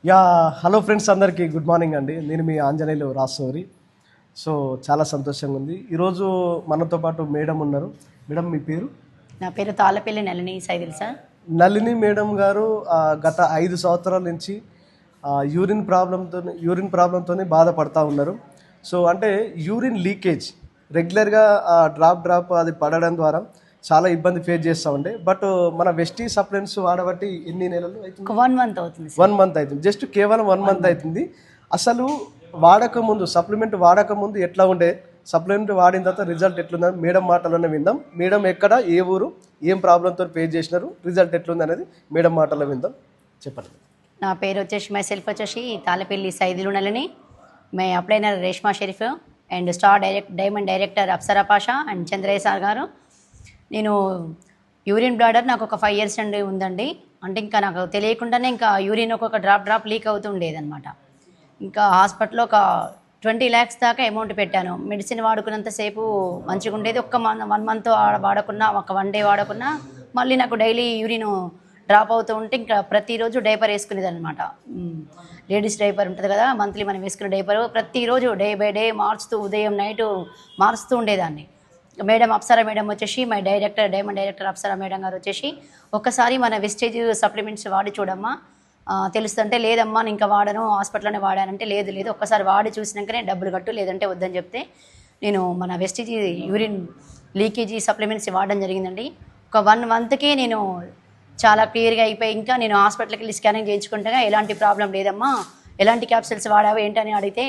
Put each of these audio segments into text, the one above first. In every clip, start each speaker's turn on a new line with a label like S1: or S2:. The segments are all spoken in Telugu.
S1: యా హలో ఫ్రెండ్స్, అందరికీ గుడ్ మార్నింగ్ అండి. నేను మీ ఆంజనేయులు రాసోరి. సో చాలా సంతోషంగా ఉంది. ఈరోజు మనతో పాటు మేడం ఉన్నారు. మేడం, మీ పేరు?
S2: నా పేరు తాళ్ళపల్లి నళిని సైదిల్ సార్.
S1: నళిని మేడం గారు గత 5 సంవత్సరాల నుంచి యూరిన్ ప్రాబ్లంతో బాధపడతా ఉన్నారు. సో అంటే యూరిన్ లీకేజ్ రెగ్యులర్గా డ్రాప్ అది పడడం ద్వారా చాలా ఇబ్బంది ఫేస్ చేస్తూ ఉండే. బట్ మన వెస్టీ సప్లిమెంట్స్ వాడబట్టి ఎన్ని నెలలు అవుతుంది?
S2: 1 మంత్ అవుతుంది.
S1: 1 మంత్ అవుతుంది. జస్ట్ కేవలం 1 మంత్ అవుతుంది. అసలు వాడకముందు, సప్లిమెంట్ వాడకముందు ఎట్లా ఉండే, సప్లిమెంట్ వాడిన తర్వాత రిజల్ట్ ఎట్లుందని మేడం మాటలోనే విందాం. మేడం ఎక్కడ, ఏ ఊరు, ఏం ప్రాబ్లంతో ఫేస్ చేసినారు, రిజల్ట్ ఎట్లుంది అనేది మేడం మాటలో విందాం. చెప్పండి.
S2: నా పేరు వచ్చేసి మై సెల్ఫ్ వచ్చేసి తాళ్ళపల్లి సైదిల్ నళిని. మై అప్లైనర్ Reshma Sharif and star diamond director Apsara Pasha and Chandrayya sir garu. నేను యూరిన్ బ్లాడర్ నాకు ఒక 5 years నుండి ఉందండి. అంటే ఇంకా నాకు తెలియకుండానే ఇంకా యూరిన్ ఒక్కొక్క డ్రాప్ లీక్ అవుతూ ఉండేదన్నమాట. ఇంకా హాస్పిటల్లో ఒక 20 lakhs దాకా అమౌంట్ పెట్టాను. మెడిసిన్ వాడుకున్నంతసేపు మంచిగా ఉండేది. 1 month వాడకున్నా, ఒక 1 day వాడకున్నా మళ్ళీ నాకు డైలీ యూరిన్ డ్రాప్ అవుతూ ఉంటే ఇంకా ప్రతిరోజు డైపర్ వేసుకునేది అనమాట. లేడీస్ డైపర్ ఉంటుంది కదా, మంత్లీ మనం వేసుకునే డైపర్ ప్రతిరోజు డే బై డే మార్చుతూ, ఉదయం నైటు మారుస్తూ ఉండేదాన్ని. మేడం అప్సరా మేడం వచ్చేసి my director, diamond director Apsara madam గారు వచ్చేసి ఒక్కసారి మన వెస్టేజ్ సప్లిమెంట్స్ వాడి చూడమ్మా, తెలుస్తుంటే లేదమ్మా నేను ఇంకా వాడను, హాస్పిటల్లోనే వాడానంటే లేదు ఒక్కసారి వాడి చూసినాకనే డబ్బులు కట్టు, లేదంటే వద్దని చెప్తే నేను మన వెస్టేజ్ యూరిన్ లీకేజీ సప్లిమెంట్స్ వాడడం జరిగిందండి. ఒక 1 monthకే నేను చాలా క్లియర్గా అయిపోయి, ఇంకా నేను హాస్పిటల్కి వెళ్ళి స్కానింగ్ చేయించుకుంటా ఎలాంటి ప్రాబ్లం లేదమ్మా, ఎలాంటి క్యాప్సిల్స్ వాడావు ఏంటని అడిగితే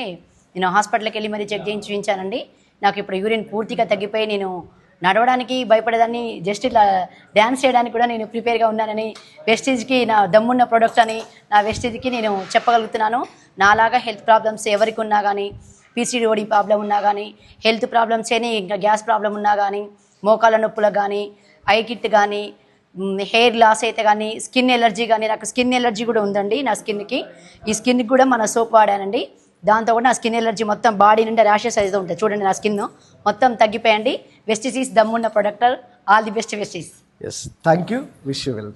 S2: నేను హాస్పిటల్కి వెళ్ళి మరీ చెక్ చేయించి చూపించానండి. నాకు ఇప్పుడు యూరిన్ పూర్తిగా తగ్గిపోయి నేను నడవడానికి భయపడేదాన్ని, జస్ట్ ఇట్లా డ్యాన్స్ చేయడానికి కూడా నేను ప్రిపేర్గా ఉన్నానని, వెస్టేజ్కి నా దమ్మున్న ప్రోడక్ట్ అని నా వెస్టేజ్కి నేను చెప్పగలుగుతున్నాను. నాలాగా హెల్త్ ప్రాబ్లమ్స్ ఎవరికి ఉన్నా కానీ, పీసీడీఓడి ప్రాబ్లం ఉన్నా కానీ, హెల్త్ ప్రాబ్లమ్స్ అని ఇంకా గ్యాస్ ప్రాబ్లం ఉన్నా కానీ, మోకాళ్ళ నొప్పులకు కానీ, ఐ కిట్ కానీ, హెయిర్ లాస్ అయితే కానీ, స్కిన్ ఎలర్జీ కానీ, నాకు స్కిన్ ఎలర్జీ కూడా ఉందండి నా స్కిన్కి. ఈ స్కిన్కి కూడా మన సోప్ వాడానండి. దాంతో కూడా నా స్కిన్ ఎలర్జీ మొత్తం బాడీ నుండి ర్యాషెస్ అయితే ఉంటుంది చూడండి, నా స్కిన్ మొత్తం తగ్గిపోయండి. వెస్టిస్ దమ్మున్న products. All the best Vestige.
S1: Yes, thank you. Wish you well.